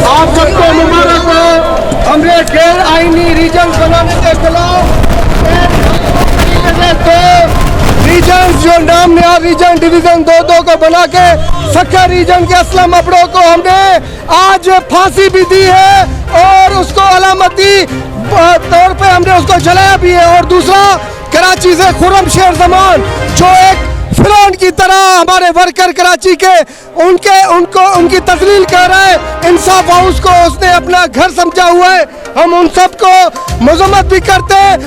आप सबको मुबारक हो। हमने गैर आईनी रीजन बनाने के खिलाफ रीजन जो नाम नया रीजन डिवीजन 2-2 को बना के सक्का रीजन के असलम अबरो को हमने आज फांसी भी दी है और उसको अलामती तौर पे हमने उसको जलाया भी है। और दूसरा कराची से खुरम शेर जमान जो एक फिरौन की तरह हमारे वर्कर कराची के उनकी तस्लील कर रहा है। इंसाफ हाउस को उसने अपना घर समझा हुआ है। हम उन सब को मजम्मत भी करते हैं।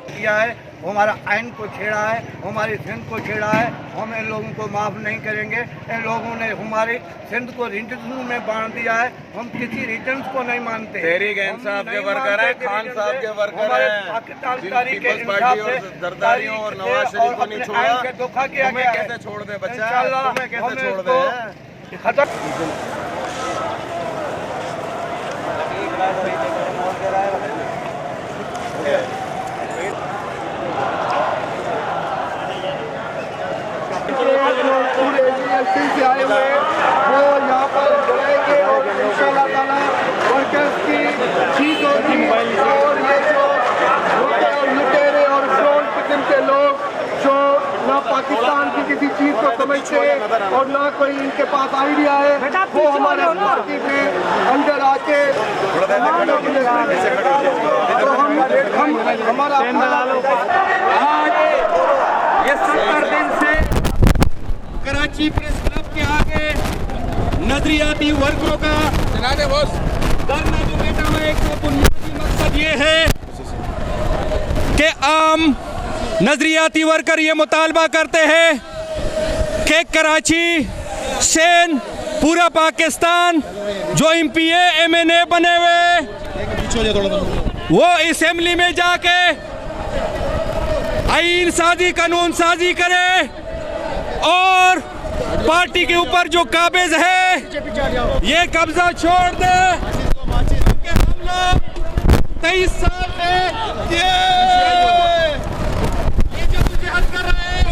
किया है वो हमारा आइन को छेड़ा है, हमारी सिंध को छेड़ा है। हम इन लोगों को माफ़ नहीं करेंगे। इन लोगों ने हमारी सिंध को रीजन में बांध दिया है। हम किसी रीजन को नहीं मानते। तहरीक इंसाफ के वर्कर हैं, खान साहब के वर्कर हैं, पाकिस्तान के इंसाफ से जरदारियों और नवाज शरीफ को नहीं छोड़ा। धोखा किया गया। कैसे छोड़ दे बच्चा, तुम्हें कैसे छोड़ दे। से आए हुए वो यहाँ पर जाएंगे और इंशाअल्लाह ताला वर्कर्स की जीत होगी। और ये जो लुटेरे और फ्रॉड किस्म के लोग जो ना पाकिस्तान की किसी चीज़ को समझते और ना कोई इनके पास आइडिया है, वो हमारे पार्टी में अंदर आके तो हमारा आज ये 70 दिन से कराची प्रेस क्लब के आगे नजरियाती वर्करों का धरना जो बैठा हुआ है, एक तो बुनियादी मकसद ये है कि आम नजरियाती वर्कर ये मुतालबा करते हैं कि कराची, सिंध, पूरा पाकिस्तान जो MPA MNA बने हुए वो असेंबली में जाके आईन साजी, कानून साजी करे और पार्टी के ऊपर जो काबिज है ये कब्जा छोड़ दे। हम लोग 23 साल में ये जद्दोजहद कर रहे हैं।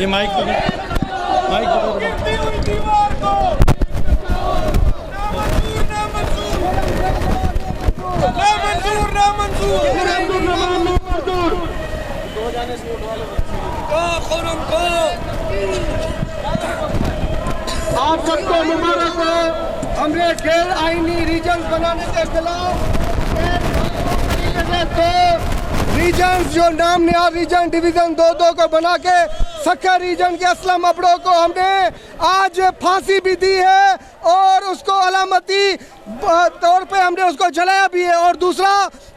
ये माइक गिरती हुई दीवार को आप सबको मुबारक हो। हमने गैर आईनी रीजन बनाने के खिलाफ रीजन जो नाम नया रीजन डिवीजन 2-2 को बना के सक्का रीजन के असलम अबरो को हमने आज फांसी भी दी है और उसको अलामती तौर पे हमने उसको जलाया भी है। और दूसरा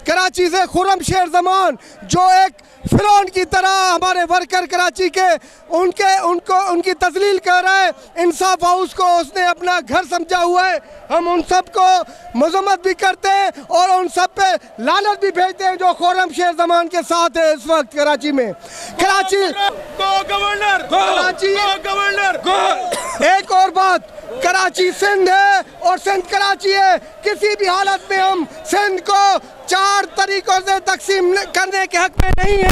कराची से खुरम शेर जमान जो एक फिरौन की तरह हमारे वर्कर कराची के उनकी तस्लील कर रहा है। इंसाफ हाउस को उसने अपना घर समझा हुआ है। हम उन सब को मजम्मत भी करते हैं और उन सब पे लानत भी भेजते हैं जो खुरम शेर जमान के साथ है इस वक्त कराची में। कराची एक और बात, कराची सिंध है और सिंध कराची है। किसी भी हालत में हम सिंध को 4 तरीकों से तकसीम करने के हक में नहीं है।